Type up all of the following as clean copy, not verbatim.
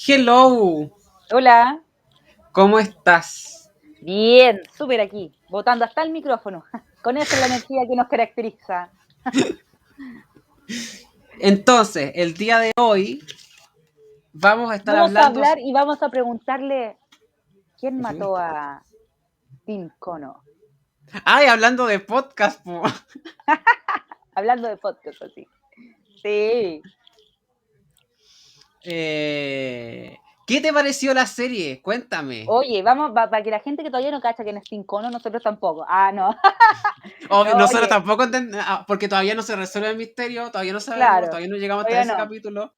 Hello, Hola, ¿cómo estás? bien, súper aquí, botando hasta el micrófono. Con esa es la energía que nos caracteriza. Entonces, el día de hoy vamos a estar Vamos a hablando. hablar y vamos a preguntarle quién Ujú. mató a Tim Cono. Ay, hablando de podcast, po. Hablando de podcast así. Sí. ¿Qué te pareció la serie? Cuéntame. Oye, vamos, para que la gente que todavía no cacha quién es Tim Cono, nosotros tampoco. Ah, no. Obvio, No, nosotros oye, tampoco entendemos, porque todavía no se resuelve el misterio, todavía no sabemos, claro, todavía no llegamos hasta todavía ese no. capítulo.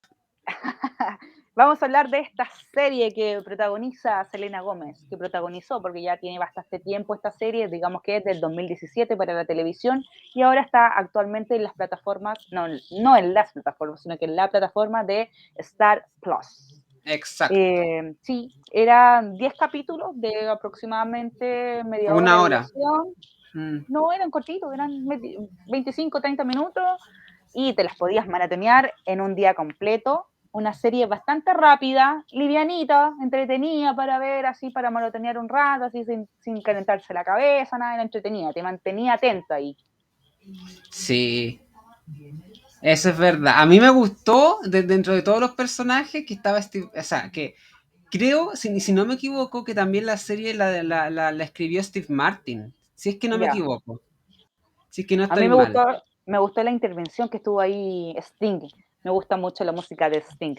Vamos a hablar de esta serie que protagoniza Selena Gómez, que protagonizó, porque ya tiene bastante tiempo esta serie, digamos que es del 2017 para la televisión, y ahora está actualmente en las plataformas, no en las plataformas, sino que en la plataforma de Star Plus. Exacto. Sí, eran 10 capítulos de aproximadamente media hora Una de hora. duración. Mm. No eran cortitos, eran 25, 30 minutos y te las podías maratonear en un día completo. Una serie bastante rápida, livianita, entretenida para ver, así para maratonear un rato, así sin calentarse la cabeza, nada, era entretenida, te mantenía atento ahí. Sí, eso es verdad. A mí me gustó, dentro de todos los personajes, que estaba o sea, que creo, si no me equivoco, que también la serie la escribió Steve Martin. Si es que no me Ya, equivoco. Si es que no a mí estoy mal. me gustó la intervención que estuvo ahí Sting. Me gusta mucho la música de Sting,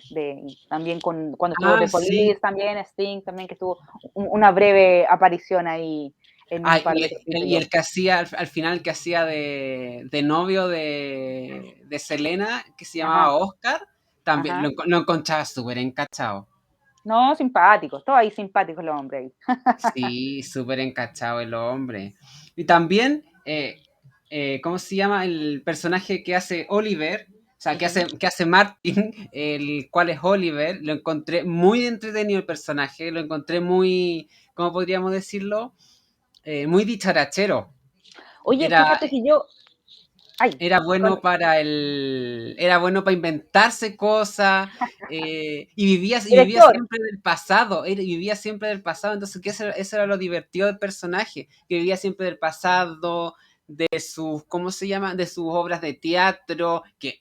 también cuando estuvo Ah, The sí. Police, también Sting, también que estuvo una breve aparición ahí en Ah, un par de y capítulos. el que hacía, al final, que hacía de novio de Selena, que se llamaba Ajá, Oscar, también ajá. lo encontraba súper encachado. No, simpáticos, todos ahí simpáticos los hombres ahí. Sí, súper encachado el hombre. Y también, ¿cómo se llama? El personaje que hace Oliver, o sea, Ujú. que hace Martin, el cual es Oliver, lo encontré muy entretenido el personaje, lo encontré muy, ¿cómo podríamos decirlo? Muy dicharachero. Oye, Era, fíjate que yo, ay, con- era bueno para inventarse cosas, y vivía director, siempre del pasado, vivía siempre del pasado, entonces eso era lo divertido del personaje, que vivía siempre del pasado, de sus, ¿cómo se llama? De sus obras de teatro, que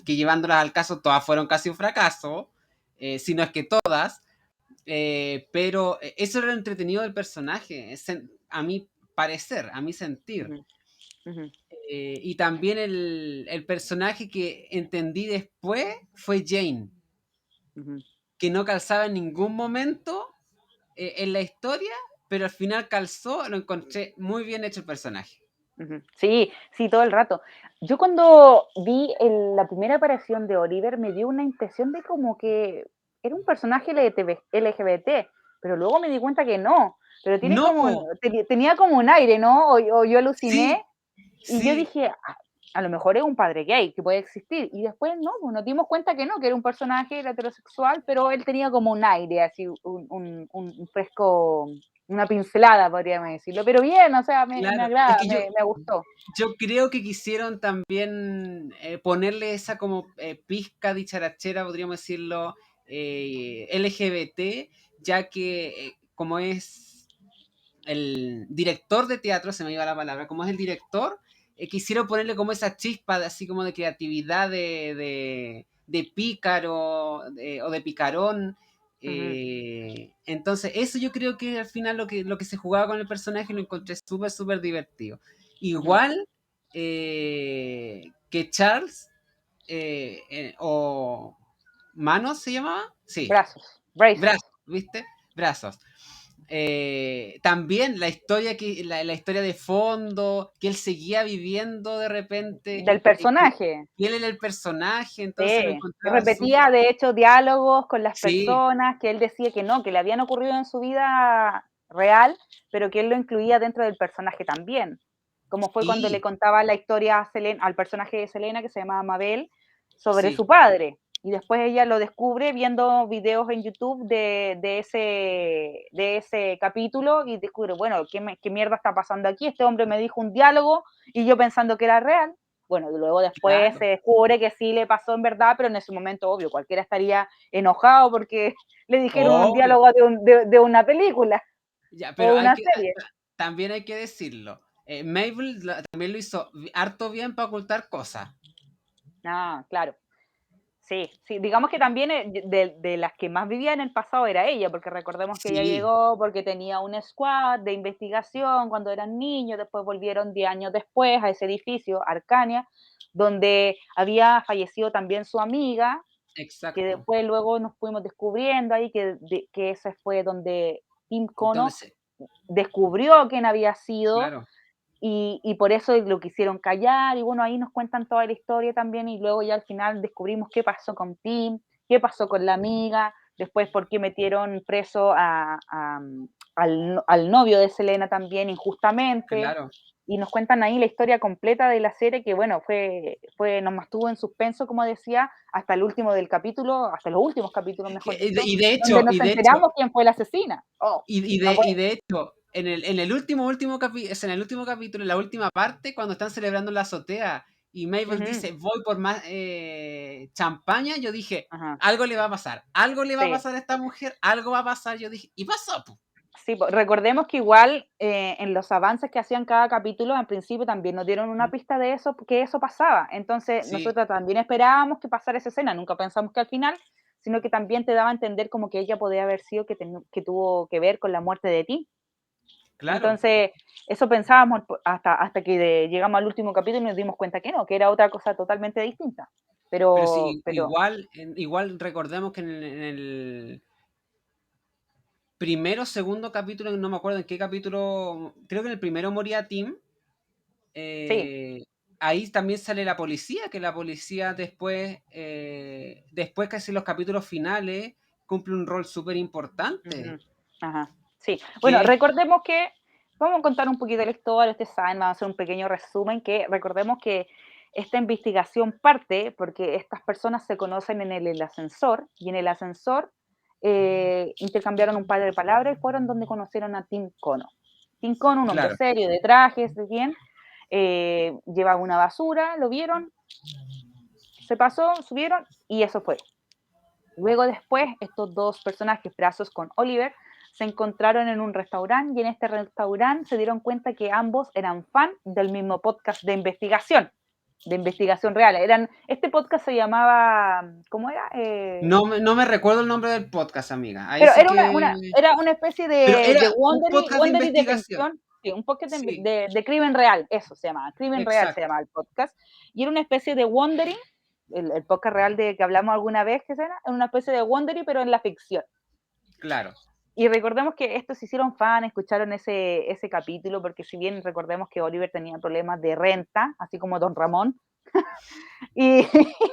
llevándolas al caso todas fueron casi un fracaso, si no es que todas, pero eso era lo entretenido del personaje, a mi parecer, a mi sentir. ujú, ujú, Y también el personaje que entendí después fue Jane, ujú, que no calzaba en ningún momento en la historia, pero al final calzó, lo encontré muy bien hecho el personaje. ujú. Sí, sí, todo el rato. Yo cuando vi la primera aparición de Oliver me dio una impresión de como que era un personaje LGBT, pero luego me di cuenta que no, pero No, tenía como un aire, ¿no? O yo aluciné sí, y yo sí, dije, a lo mejor es un padre gay que puede existir. Y después no, pues nos dimos cuenta que no, que era un personaje era heterosexual, pero él tenía como un aire, así, un fresco, una pincelada, podríamos decirlo. Pero bien, o sea, me claro. Es agrada, que me gustó. yo creo que quisieron también ponerle esa como pizca dicharachera, podríamos decirlo, LGBT, ya que como es el director de teatro, se me iba la palabra, como es el director, quisieron ponerle como esa chispa así como de creatividad, de pícaro o de picarón. Ujú, Entonces, eso yo creo que al final lo que se jugaba con el personaje lo encontré súper, súper divertido. ujú. Igual que Charles, o Manos se llamaba, sí, Brazos, braces. brazos, ¿viste? Brazos. También la historia de fondo, que él seguía viviendo de repente, Del personaje. y él era el personaje, entonces lo Sí. Y encontraba súper. repetía, de hecho, diálogos con las Sí, personas que él decía que no, que le habían ocurrido en su vida real, pero que él lo incluía dentro del personaje también. Como fue cuando le sí, contaba la historia a al personaje de Selena, que se llamaba Mabel, sobre sí. su padre. Y después ella lo descubre viendo videos en YouTube de ese capítulo y descubre, bueno, ¿qué mierda está pasando aquí? Este hombre me dijo un diálogo y yo pensando que era real. Bueno, luego después se Claro. descubre que sí le pasó en verdad, pero en ese momento, obvio, cualquiera estaría enojado porque le dijeron un Obvio. diálogo de una película Ya, o pero hay una que, serie. también hay que decirlo. Mabel también lo hizo harto bien para ocultar cosas. Ah, claro. Sí, sí, digamos que también de las que más vivía en el pasado era ella, porque recordemos que ella Sí, llegó porque tenía un squad de investigación cuando eran niños, después volvieron 10 años después a ese edificio, Arcania, donde había fallecido también su amiga, que exacto. después luego nos fuimos descubriendo ahí que ese fue donde Tim Donde Kono se, descubrió quién había sido claro, y por eso lo quisieron callar, y bueno, ahí nos cuentan toda la historia también, y luego ya al final descubrimos qué pasó con Tim, qué pasó con la amiga, después por qué metieron preso al novio de Selena también injustamente, claro. y nos cuentan ahí la historia completa de la serie, que bueno, nos mantuvo en suspenso, como decía, hasta el último del capítulo, hasta los últimos capítulos, mejor dicho, Y de donde hecho, nos enteramos quién fue la asesina. Oh, no puede. y de hecho, en el último capítulo, en el último capítulo, en la última parte, cuando están celebrando la azotea, y Mabel Ujú, dice, voy por más champaña, yo dije, ajá, algo le va a pasar, algo le va a sí. pasar a esta mujer, algo va a pasar, yo dije, y pasó, po. Sí, recordemos que igual en los avances que hacían cada capítulo, al principio también nos dieron una pista de eso, que eso pasaba. Entonces, Sí, nosotros también esperábamos que pasara esa escena, nunca pensamos que al final, sino que también te daba a entender como que ella podía haber sido que tuvo que ver con la muerte de Tim. claro. Entonces, eso pensábamos hasta que llegamos al último capítulo y nos dimos cuenta que no, que era otra cosa totalmente distinta. Pero Pero, sí, pero, igual recordemos que en el primero, segundo capítulo, no me acuerdo en qué capítulo, creo que en el primero moría Tim. sí. Ahí también sale la policía, que la policía después casi en los capítulos finales, cumple un rol súper importante. Ujú, ajá, sí. Bueno, Que, recordemos que vamos a contar un poquito de la historia, ustedes saben, vamos a hacer un pequeño resumen, que recordemos que esta investigación parte porque estas personas se conocen en el ascensor, y en el ascensor intercambiaron un par de palabras y fueron donde conocieron a Tim Kono. Tim Kono, un hombre claro, serio, de trajes, de bien, llevaba una basura, lo vieron, se pasó, subieron y eso fue. Luego después, estos dos personajes, Brazos con Oliver, se encontraron en un restaurante y en este restaurante se dieron cuenta que ambos eran fan del mismo podcast de investigación real. Este podcast se llamaba, ¿cómo era? no me recuerdo el nombre del podcast, amiga. Ahí Pero sí era que... era una especie Pero de era un Wondery, podcast de Wondery de investigación. ficción, sí, un podcast Sí, de crimen real, eso se llamaba, crimen real se exacto, llamaba el podcast, y era una especie de Wondery, el podcast real de que hablamos alguna vez, que era una especie de Wondery, pero en la ficción. claro. Y recordemos que estos se hicieron fan, escucharon ese capítulo, porque si bien recordemos que Oliver tenía problemas de renta, así como Don Ramón, y,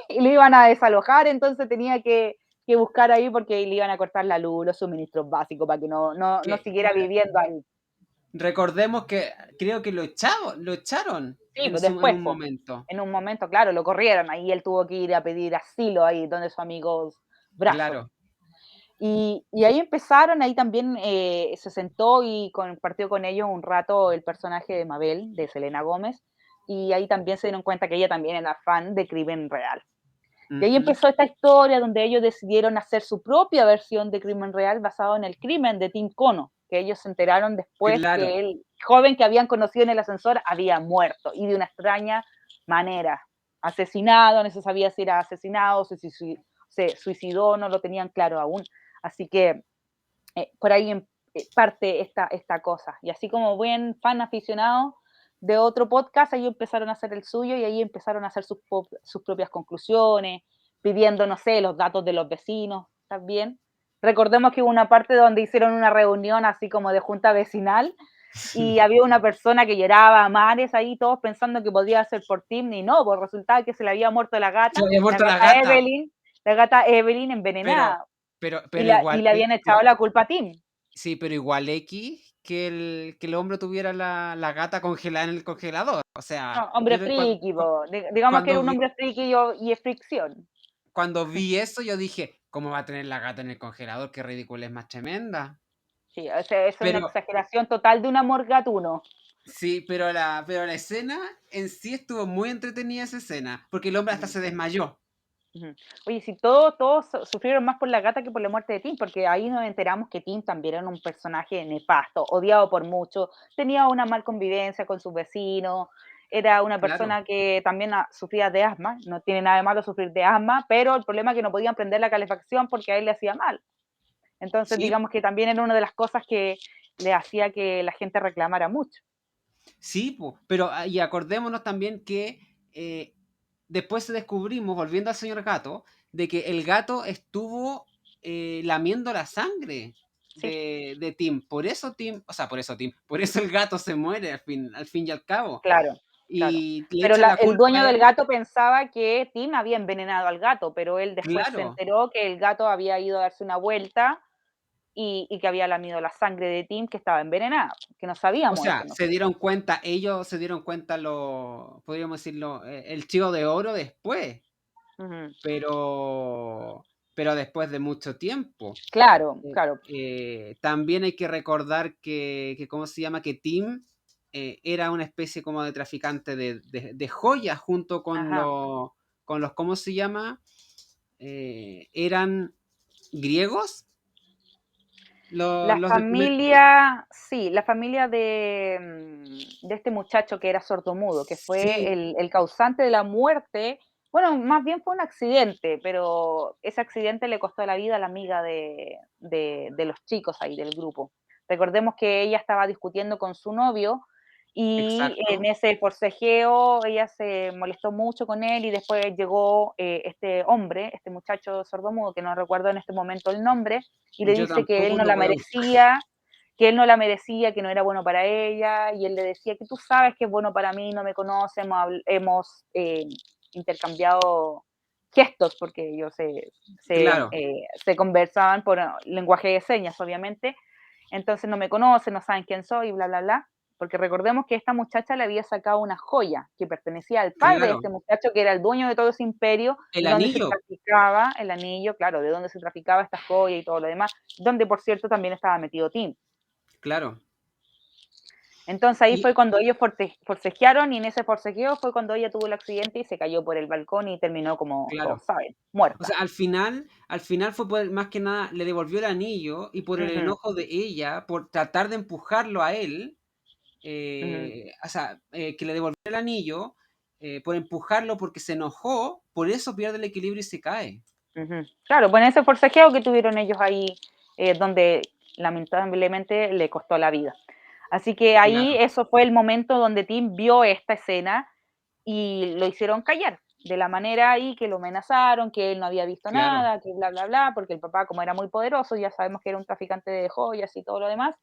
y lo iban a desalojar, entonces tenía que buscar ahí porque le iban a cortar la luz, los suministros básicos, para que no Que siguiera viviendo ahí. recordemos que creo que lo echaron Sí, pues en después, un pues, momento. en un momento, claro, lo corrieron, ahí él tuvo que ir a pedir asilo ahí donde sus amigos Brazos. Claro. Y ahí empezaron, ahí también se sentó y compartió con ellos un rato el personaje de Mabel, de Selena Gómez, y ahí también se dieron cuenta que ella también era fan de Crimen Real. Y ahí Ujú. empezó esta historia donde ellos decidieron hacer su propia versión de Crimen Real basado en el crimen de Tim Kono, que ellos se enteraron después Claro. que el joven que habían conocido en el ascensor había muerto y de una extraña manera, asesinado, no se sabía si era asesinado, se suicidó, no lo tenían claro aún. Así que por ahí parte esta cosa. Y así como buen fan aficionado de otro podcast, ellos empezaron a hacer el suyo y ahí empezaron a hacer sus propias conclusiones, pidiendo, no sé, los datos de los vecinos también. Recordemos que hubo una parte donde hicieron una reunión así como de junta vecinal y había una persona que lloraba a mares ahí, todos pensando que podía ser por Tim, y no, pues resultaba que se le había muerto Se había la muerto la gata gata, Evelyn, la gata Evelyn pero, envenenada, pero y igual, le habían echado la culpa a Tim. sí, pero igual X que el hombre tuviera la gata congelada en el congelador. O sea, No, hombre friki, digamos que era cuando un vi, hombre friki y es fricción. cuando vi eso, yo dije, ¿cómo va a tener la gata en el congelador? Qué ridícula es más tremenda. Sí, o sea, es una Pero, exageración total de un amor gatuno. Sí, pero la escena en sí estuvo muy entretenida esa escena, porque el hombre hasta Ujú, se desmayó. ujú. Oye, si todos sufrieron más por la gata que por la muerte de Tim, porque ahí nos enteramos que Tim también era un personaje nefasto, odiado por muchos, tenía una mal convivencia con sus vecinos, era una Claro. persona que también sufría de asma, no tiene nada de malo sufrir de asma, pero el problema es que no podían prender la calefacción porque a él le hacía mal. Entonces, Sí, digamos que también era una de las cosas que le hacía que la gente reclamara mucho. sí, po, pero y acordémonos también que después descubrimos, volviendo al señor gato, de que el gato estuvo lamiendo la sangre Sí, de Tim. Por eso Tim, o sea, por eso el gato se muere al fin y al cabo. claro, claro. Y le Pero echa la el culpa dueño a del él. gato pensaba que Tim había envenenado al gato, pero él después se Claro. enteró que el gato había ido a darse una vuelta y que había lamido la sangre de Tim que estaba envenenada, que no O sabíamos sea, eso se nosotros. dieron cuenta, ellos se dieron cuenta, podríamos decirlo, el chivo de oro después, Ujú. pero, pero después de mucho tiempo. Claro, claro. También hay que recordar ¿cómo se llama? Que Tim era una especie como de traficante de joyas junto Ajá. con los, ¿cómo se llama? ¿Eran griegos? La Los del primer... familia, sí, la familia de este muchacho que era sordomudo, que fue Sí, el causante de la muerte. Bueno, más bien fue un accidente, pero ese accidente le costó la vida a la amiga de los chicos ahí del grupo. Recordemos que ella estaba discutiendo con su novio y en exacto. ese forcejeo ella se molestó mucho con él y después llegó este hombre, este muchacho sordomudo, que no recuerdo en este momento el nombre, y le Yo dice que él tampoco no lo la voy a buscar. merecía, que él no la merecía, que no era bueno para ella, y él le decía que tú sabes que es bueno para mí, no me conoce, hemos intercambiado gestos, porque ellos Claro, se conversaban por lenguaje de señas, obviamente, entonces no me conocen, no saben quién soy, bla, bla, bla, porque recordemos que esta muchacha le había sacado una joya que pertenecía al padre de claro. este muchacho, que era el dueño de todo ese imperio, El de donde se anillo, traficaba el anillo, claro, de donde se traficaba esta joya y todo lo demás, donde por cierto también estaba metido Tim. claro. Entonces ahí Y fue cuando ellos forcejearon y en ese forcejeo fue cuando ella tuvo el accidente y se cayó por el balcón y terminó como todos claro. saben, O muerta. sea, al final fue más que nada, le devolvió el anillo y por el Ujú, enojo de ella, por tratar de empujarlo a él, ujú, o sea, que le devolvió el anillo, por empujarlo porque se enojó, por eso pierde el equilibrio y se cae. ujú. Claro, pues en ese forcejeo que tuvieron ellos ahí, donde lamentablemente le costó la vida. Así que ahí Claro, eso fue el momento donde Tim vio esta escena y lo hicieron callar, de la manera ahí que lo amenazaron, que él no había visto claro. nada, que bla, bla, bla, porque el papá, como era muy poderoso, ya sabemos que era un traficante de joyas y todo lo demás,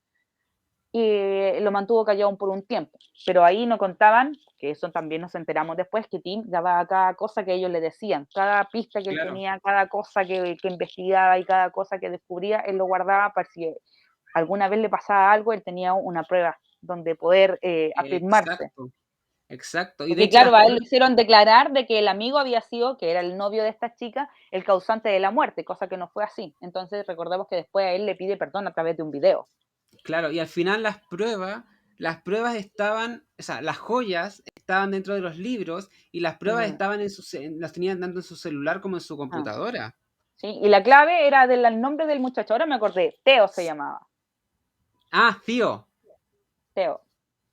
y lo mantuvo callado por un tiempo. Pero ahí no contaban, que eso también nos enteramos después, que Tim daba cada cosa que ellos le decían, cada pista que él Claro. tenía, cada cosa que investigaba y cada cosa que descubría, él lo guardaba para si alguna vez le pasaba algo, él tenía una prueba donde poder afirmarse. Exacto, exacto. Y de Porque hecho claro, a él lo hicieron declarar de que el amigo había sido, que era el novio de esta chica, el causante de la muerte, cosa que no fue así. Entonces recordemos que después a él le pide perdón a través de un video. claro, y al final las pruebas estaban, o sea, las joyas estaban dentro de los libros y las pruebas Ujú. estaban las tenían tanto en su celular como en su Ah, computadora. sí. Y la clave era del nombre del muchacho, ahora me acordé, Teo se llamaba, Ah, Tío. Teo.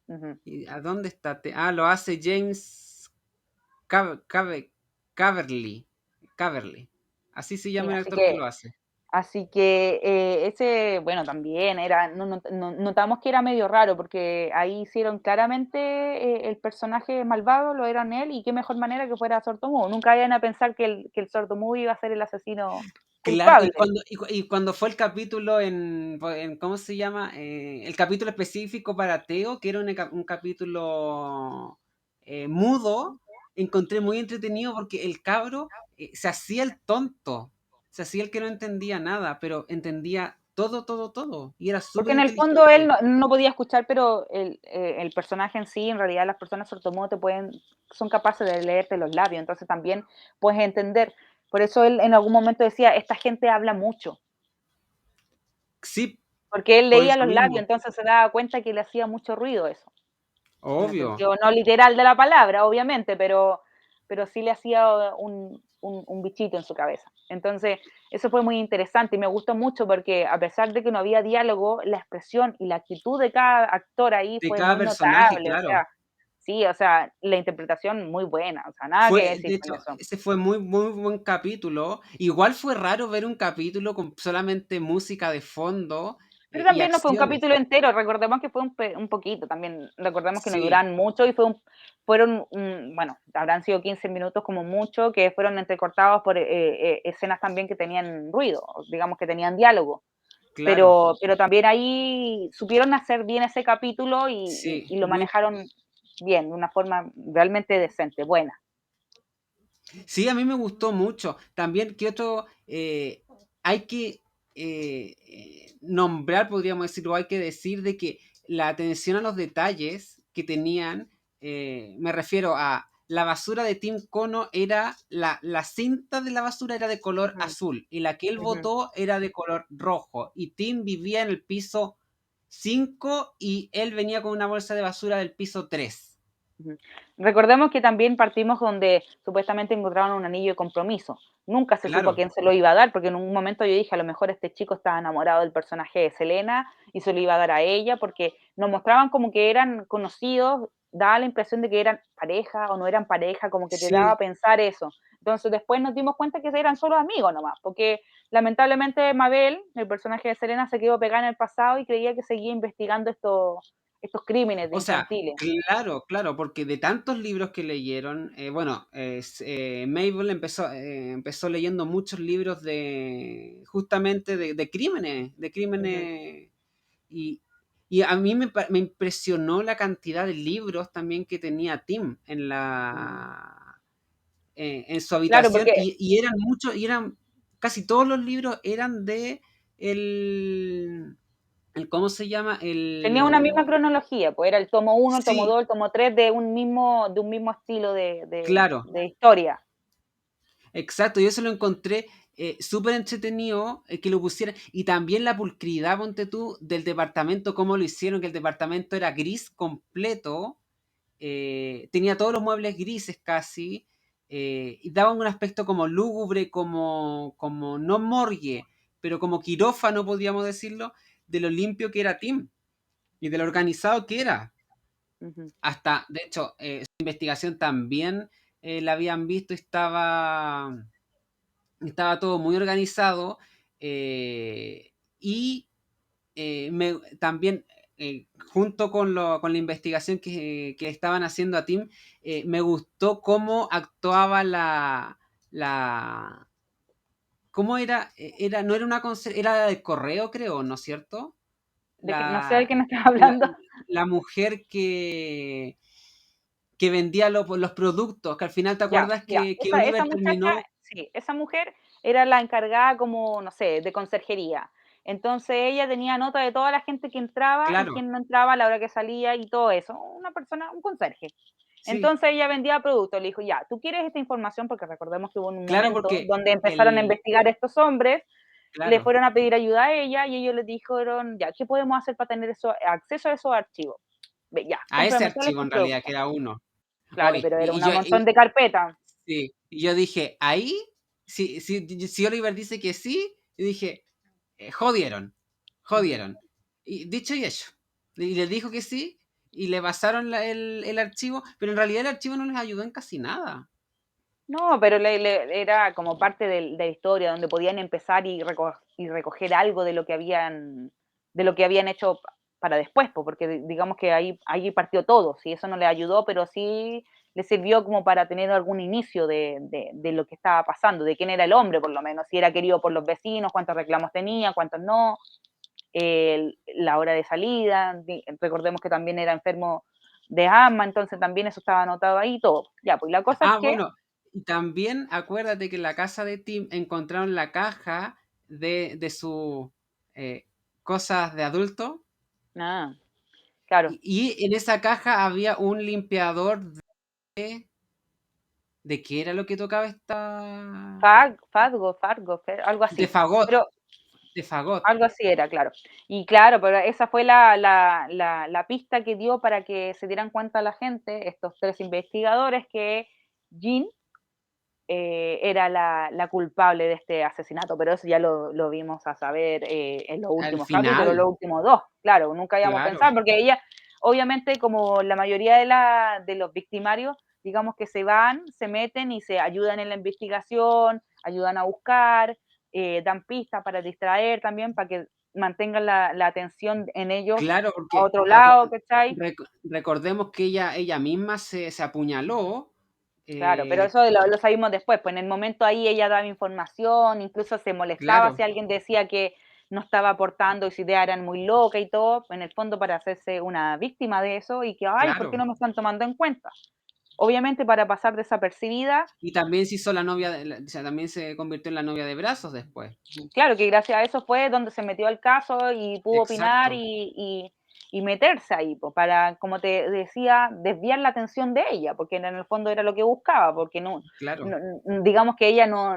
Ujú. ¿Y a dónde está? Lo hace James Cav- Cave- Caverly. Caverly. Así se Sí, llama el actor que lo hace. así que ese, bueno, también era, notamos que era medio raro porque ahí hicieron claramente el personaje malvado, lo eran él, y qué mejor manera que fuera sordomudo. Nunca vayan a pensar que el sordomudo iba a ser el asesino Claro, culpable. y cuando fue el capítulo ¿cómo se llama? El capítulo específico para Teo, que era un capítulo mudo, encontré muy entretenido porque el cabro se hacía el tonto, se hacía el que no entendía nada, pero entendía todo, todo, todo, y era Porque súper en el fondo él inteligente. no podía escuchar, pero el personaje en sí, en realidad las personas sordomudas son capaces de leerte los labios, entonces también puedes entender. Por eso él en algún momento decía, esta gente habla mucho, Sí, porque él por leía eso los labios, mismo. entonces se daba cuenta que le hacía mucho ruido eso. en el obvio. sentido no literal de la palabra, obviamente, pero sí le hacía un bichito en su cabeza. Entonces, eso fue muy interesante y me gustó mucho porque a pesar de que no había diálogo, la expresión y la actitud de cada actor ahí De fue cada muy personaje, notable, o claro. sea, sí, o sea, la interpretación muy buena, o sea, nada que De decir con hecho, eso. ese fue muy, muy buen capítulo. Igual fue raro ver un capítulo con solamente música de fondo Pero y también no fue un acciones. capítulo entero, recordemos que fue un poquito también, recordemos que no Sí, duran mucho y fueron, bueno, habrán sido 15 minutos como mucho, que fueron entrecortados por escenas también que tenían ruido, digamos que tenían diálogo. claro. Pero también ahí supieron hacer bien ese capítulo Sí, y lo muy. manejaron bien, de una forma realmente decente, buena. Sí, a mí me gustó mucho. También, ¿qué otro? Hay que nombrar, podríamos decirlo, hay que decir de que la atención a los detalles que tenían, me refiero a la basura de Tim Cono era, la cinta de la basura era de color Ujú, azul y la que él ujú, botó era de color rojo y Tim vivía en el piso 5 y él venía con una bolsa de basura del piso 3. ujú. Recordemos que también partimos donde supuestamente encontraron un anillo de compromiso. Nunca se supo a Claro, quién se lo iba a dar, porque en un momento yo dije, a lo mejor este chico estaba enamorado del personaje de Selena y se lo iba a dar a ella, porque nos mostraban como que eran conocidos, daba la impresión de que eran pareja o no eran pareja, como que te daba a sí. pensar eso. Entonces después nos dimos cuenta que eran solo amigos nomás, porque lamentablemente Mabel, el personaje de Selena, se quedó pegada en el pasado y creía que seguía investigando estos crímenes de O sea, infantiles. claro, claro, porque de tantos libros que leyeron, bueno, Mabel empezó leyendo muchos libros de justamente de Ujú, crímenes y, y a mí me impresionó la cantidad de libros también que tenía Tim ujú. en su Claro, habitación porque y eran muchos, y eran casi todos los libros eran de ¿cómo se llama? tenía una misma cronología, pues era el tomo uno, el tomo Sí, 2, el tomo 3 de un mismo estilo claro. de historia. Exacto, yo eso lo encontré súper entretenido que lo pusieran. Y también la pulcridad, ponte tú, del departamento, cómo lo hicieron, que el departamento era gris completo, tenía todos los muebles grises casi, y daban un aspecto como lúgubre, como no morgue, pero como quirófano, podríamos decirlo, de lo limpio que era Tim y de lo organizado que era. Ujú. Hasta, de hecho, su investigación también la habían visto y estaba todo muy organizado y también junto con la investigación que estaban haciendo a Tim, me gustó cómo actuaba la ¿cómo era? No era era del correo, creo, ¿no es cierto? No sé de qué La, me estás la, hablando. la mujer que vendía los productos, que al final te Ya, acuerdas ya. que Esa Oliver muchacha, terminó, sí, esa mujer era la encargada como, no sé, de conserjería. Entonces ella tenía nota de toda la gente que entraba y claro, quién no entraba a la hora que salía y todo eso. Una persona, un conserje. sí, Entonces ella vendía productos, le dijo, ya, tú quieres esta información, porque recordemos que hubo un claro, momento porque donde empezaron a el, investigar estos hombres, le claro, fueron a pedir ayuda a ella y ellos les dijeron, ya, ¿qué podemos hacer para tener acceso a esos archivos? Ve, ya, a ese cómprame todos archivo estos en realidad, que productos. era uno. Claro, Hoy, pero era y un yo, montón de carpetas. sí, y yo dije, ahí, si Oliver dice que sí, yo dije, jodieron, Ujú. jodieron. Y dicho y hecho, y le dijo que sí, y le pasaron el archivo, pero en realidad el archivo no les ayudó en casi nada. No, pero era como parte de la historia, donde podían empezar y recoger algo de lo que habían hecho para después, porque digamos que ahí partió todo, sí, eso no le ayudó, pero sí le sirvió como para tener algún inicio de lo que estaba pasando, de quién era el hombre, por lo menos, si era querido por los vecinos, cuántos reclamos tenía, cuántos no, la hora de salida, recordemos que también era enfermo de asma, entonces también eso estaba anotado ahí, todo. Ya, pues la cosa es Ah, que bueno, y también acuérdate que en la casa de Tim encontraron la caja de sus eh, cosas de adulto, ah, claro. y en esa caja había un limpiador de... ¿De qué era lo que tocaba esta? Fargo, algo De así. fagot, Pero de Fagot. Algo así era, claro. Y claro, pero esa fue la pista que dio para que se dieran cuenta la gente, estos 3 investigadores, que Jean era la culpable de este asesinato, pero eso ya lo vimos a saber en los Al últimos capítulos, final, los últimos 2, claro, nunca íbamos a claro, pensar, porque ella, obviamente, como la mayoría de los victimarios, digamos que se van, se meten y se ayudan en la investigación, ayudan a buscar, dan pistas para distraer también, para que mantengan la atención en ellos claro, a porque otro lado, ¿cachai? recordemos que ella misma se apuñaló, Claro, pero eh, eso lo sabimos después, pues en el momento ahí ella daba información, incluso se molestaba claro, si alguien decía que no estaba aportando y su idea eran muy loca y todo, en el fondo para hacerse una víctima de eso y que, ay, ¿por qué claro. no me están tomando en cuenta? Obviamente para pasar desapercibida, Y también se hizo la novia, o sea, también se convirtió en la novia de Brazos después. claro que gracias a eso fue donde se metió al caso y pudo opinar Exacto, y meterse ahí, pues, para, como te decía, desviar la atención de ella, porque en el fondo era lo que buscaba, porque claro, digamos que ella no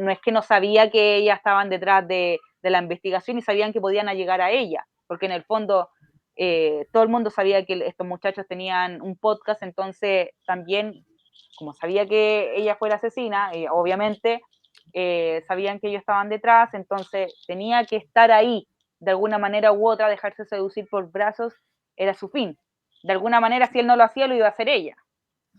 es que no sabía que ellas estaban detrás de la investigación y sabían que podían llegar a ella, porque en el fondo todo el mundo sabía que estos muchachos tenían un podcast, entonces también, como sabía que ella fue la asesina, obviamente sabían que ellos estaban detrás, entonces tenía que estar ahí, de alguna manera u otra, dejarse seducir por Brazos era su fin. De alguna manera, si él no lo hacía, lo iba a hacer ella.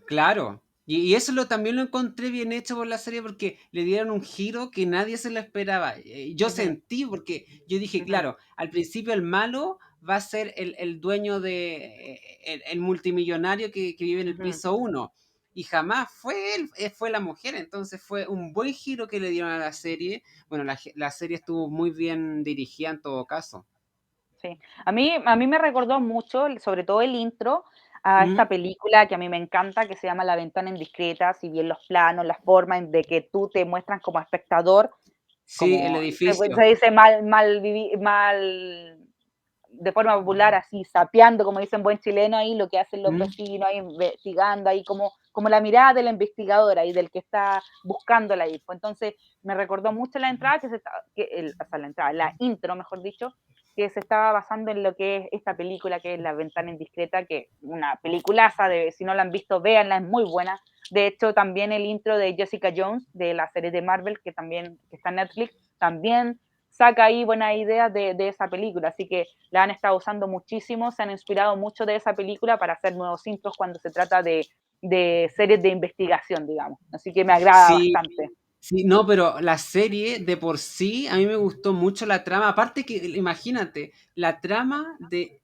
claro. Y eso también lo encontré bien hecho por la serie porque le dieron un giro que nadie se lo esperaba. Yo Ujú, sentí, porque yo dije, ujú, claro, al principio el malo va a ser el dueño el multimillonario que vive en el ujú. piso uno. Y jamás fue él, fue la mujer. Entonces fue un buen giro que le dieron a la serie. Bueno, la serie estuvo muy bien dirigida en todo caso. Sí. A mí me recordó mucho, sobre todo el intro, a esta ¿Mm? película que a mí me encanta, que se llama La ventana indiscreta, si bien los planos, las formas de que tú te muestran como espectador, Sí, el como se edificio. dice mal de forma popular, así sapeando, como dicen buen chileno, ahí lo que hacen los ¿Mm? vecinos, ahí investigando, ahí como la mirada de la investigadora y del que está buscándola ahí. Pues entonces me recordó mucho la entrada, o sea, la entrada, la intro, mejor dicho, que se estaba basando en lo que es esta película, que es La Ventana Indiscreta, que es una peliculaza, si no la han visto, véanla, es muy buena. De hecho, también el intro de Jessica Jones, de la serie de Marvel, que está en Netflix, también saca ahí buenas ideas de esa película, así que la han estado usando muchísimo, se han inspirado mucho de esa película para hacer nuevos intros cuando se trata de series de investigación, digamos. Así que me agrada Sí, bastante. sí, no, pero la serie de por sí, a mí me gustó mucho la trama. Aparte que, imagínate, la trama de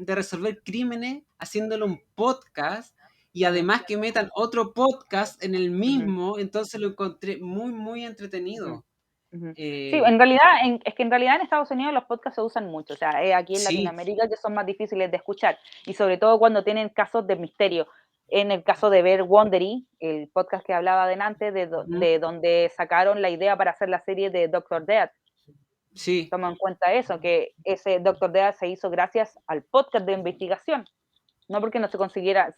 resolver crímenes haciéndolo un podcast y Uh-huh, además que metan otro podcast en el uh-huh, mismo, entonces lo encontré muy, muy uh-huh, entretenido. uh-huh. Sí, Eh, en realidad, es que en realidad en Estados Unidos los podcasts se usan mucho, o sea, aquí en sí, Latinoamérica que son más difíciles de escuchar, y sobre todo cuando tienen casos de misterio. En el caso de ver Wondery, el podcast que hablaba adelante, mm, de donde sacaron la idea para hacer la serie de Doctor Death. sí, Toma en cuenta eso, que ese Doctor Death se hizo gracias al podcast de investigación, no porque no se conociera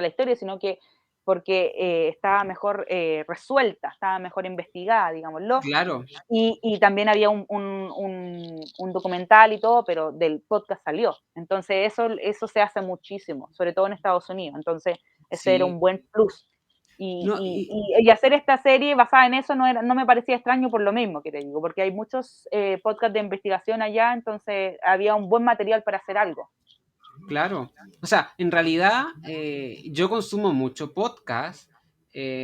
la historia, sino que porque estaba mejor resuelta, estaba mejor investigada, digámoslo, claro, y también había un documental y todo, pero del podcast salió. Entonces eso se hace muchísimo, sobre todo en Estados Unidos. Entonces ese era sí. un buen plus. No, Y hacer esta serie basada en eso no me parecía extraño por lo mismo que te digo, porque hay muchos podcasts de investigación allá, entonces había un buen material para hacer algo. claro. O sea, en realidad yo consumo mucho podcast,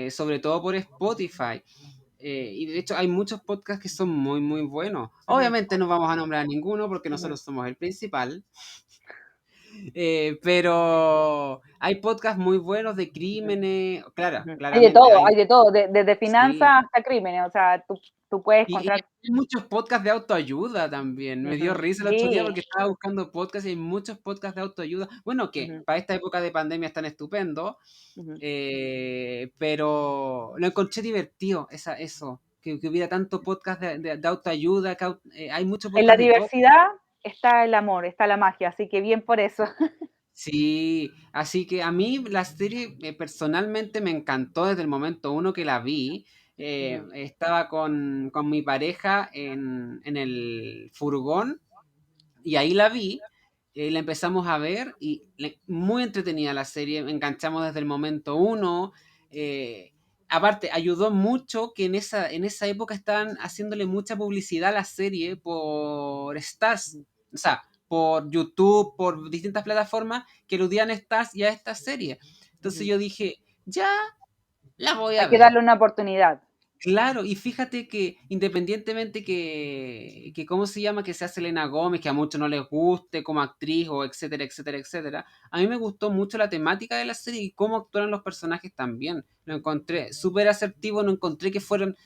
sobre todo por Spotify. Y de hecho hay muchos podcasts que son muy, muy buenos. Ujú, Obviamente no vamos a nombrar ninguno porque ujú, nosotros somos el principal. Pero hay podcasts muy buenos de ujú. crímenes. Claro, Ujú. claramente Hay hay. de todo, desde Sí. finanzas hasta crímenes, o sea, tú puedes Y encontrar. hay muchos podcasts de autoayuda también. Me dio Ujú, risa el otro día sí, porque estaba buscando podcasts y hay muchos podcasts de autoayuda. Bueno, que ujú, para esta época de pandemia están estupendos. ujú. Pero lo encontré divertido, eso, que hubiera tanto podcast de autoayuda, hay muchos En la podcasts de todo. diversidad está el amor, está la magia, así que bien por eso. Sí, así que a mí la serie personalmente me encantó desde el momento uno que la vi. Ujú, estaba con mi pareja en el furgón y ahí la vi, la empezamos a ver y muy entretenida la serie, me enganchamos desde el momento uno. eh, Aparte, ayudó mucho que en esa época estaban haciéndole mucha publicidad a la serie por Stars, ujú, o sea, por YouTube, por distintas plataformas que eludían a Stars y a esta serie. Entonces ujú. yo dije, ya la voy Hay a que ver. darle una oportunidad. Claro, y fíjate que independientemente que ¿cómo se llama? Que sea Selena Gómez, que a muchos no les guste como actriz o etcétera, etcétera, etcétera. A mí me gustó mucho la temática de la serie y cómo actuaron los personajes también. Lo encontré súper asertivo, no encontré que fueron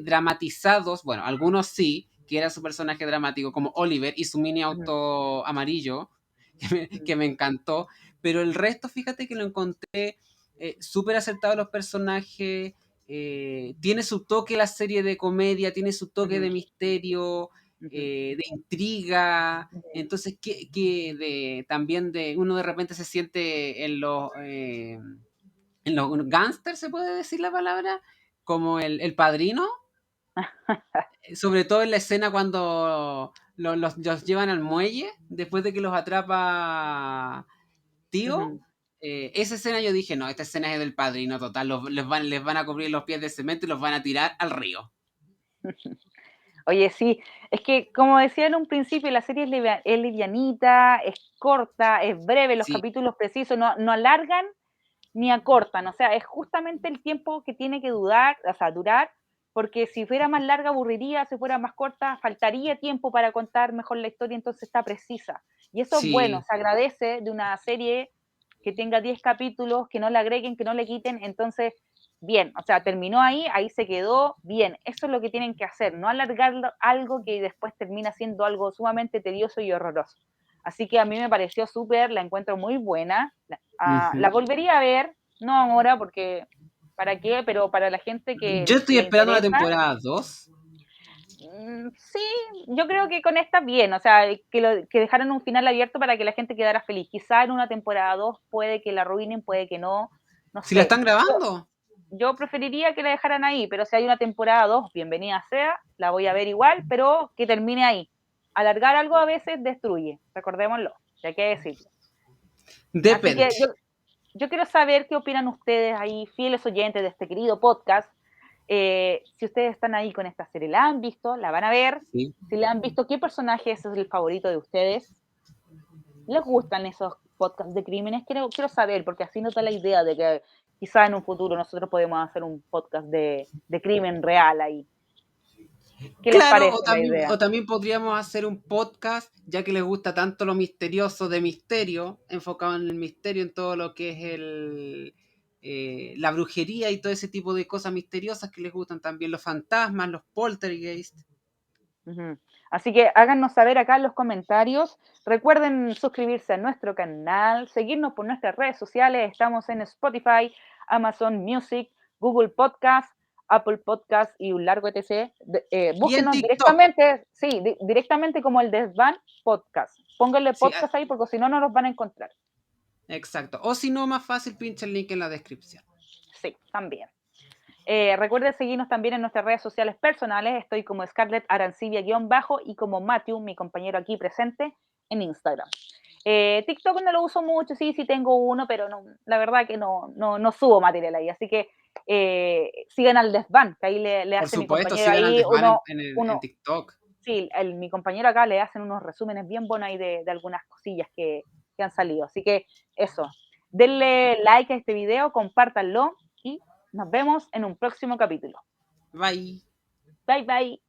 dramatizados. Bueno, algunos sí, que era su personaje dramático, como Oliver y su mini Ujú, auto amarillo, ujú, que me encantó. Pero el resto, fíjate que lo encontré súper acertado los personajes, tiene su toque la serie de comedia, tiene su toque ujú, de misterio, ujú, de intriga, ujú. entonces también de uno de repente se siente en los gángsters, se puede decir la palabra, como el padrino, sobre todo en la escena cuando los llevan al muelle, después de que los atrapa Tío, Ujú. esa escena yo dije, no, esta escena es del padrino total, les van a cubrir los pies de cemento y los van a tirar al río. Oye, sí, es que como decía en un principio, la serie es livianita, es corta, es breve, los Sí, capítulos precisos, no alargan ni acortan, o sea, es justamente el tiempo que tiene que durar, porque si fuera más larga aburriría, si fuera más corta faltaría tiempo para contar mejor la historia, entonces está precisa. Y eso es bueno, sí, se agradece de una serie que tenga 10 capítulos, que no le agreguen, que no le quiten, entonces, bien, o sea, terminó ahí se quedó, bien, eso es lo que tienen que hacer, no alargar algo que después termina siendo algo sumamente tedioso y horroroso. Así que a mí me pareció súper, la encuentro muy buena, la ujú. volvería a ver, no ahora porque, ¿para qué? Pero para la gente Yo que estoy le esperando la interesa, temporada 2. sí, yo creo que con esta bien, o sea, que dejaron un final abierto para que la gente quedara feliz. Quizá en una temporada 2 puede que la arruinen, puede que no, no Si la sé. están Yo, grabando. yo preferiría que la dejaran ahí, pero si hay una temporada 2 bienvenida sea, la voy a ver igual, pero que termine ahí. Alargar algo a veces destruye, recordémoslo, ya hay que decirlo. Así que Depende. yo quiero saber qué opinan ustedes ahí, fieles oyentes de este querido podcast. Si ustedes están ahí con esta serie, ¿la han visto? ¿La van a ver? Sí. Si la han visto, ¿qué personaje es el favorito de ustedes? ¿Les gustan esos podcasts de crímenes? Quiero saber, porque así nos da la idea de que quizá en un futuro nosotros podemos hacer un podcast de crimen real ahí. ¿Qué les Claro, parece la idea? o también podríamos hacer un podcast, ya que les gusta tanto lo misterioso de misterio, enfocado en el misterio, en todo lo que es la brujería y todo ese tipo de cosas misteriosas que les gustan también, los fantasmas, los poltergeist. Ujú. Así que háganos saber acá en los comentarios. Recuerden suscribirse a nuestro canal, seguirnos por nuestras redes sociales. Estamos en Spotify, Amazon Music, Google Podcast, Apple Podcast y un largo etc. Y en Búsquenos TikTok. directamente, sí, directamente como el Desván Podcast. Pónganle Sí, podcast ahí porque si no, no los van a encontrar. exacto. O si no, más fácil, pincha el link en la descripción. Sí, también. Recuerden seguirnos también en nuestras redes sociales personales. Estoy como Scarlett Arancibia-bajo y como Matthew, mi compañero aquí presente, en Instagram. TikTok no lo uso mucho, sí, sí tengo uno, pero no, la verdad que no subo material ahí. Así que sigan al Desván, que ahí le Por hace mi supuesto, compañero sigan al ahí Desván en uno TikTok. sí, mi compañero acá le hacen unos resúmenes bien buenos ahí de algunas cosillas que han salido. Así que eso, denle like a este video, compártanlo y nos vemos en un próximo capítulo. Bye. Bye bye.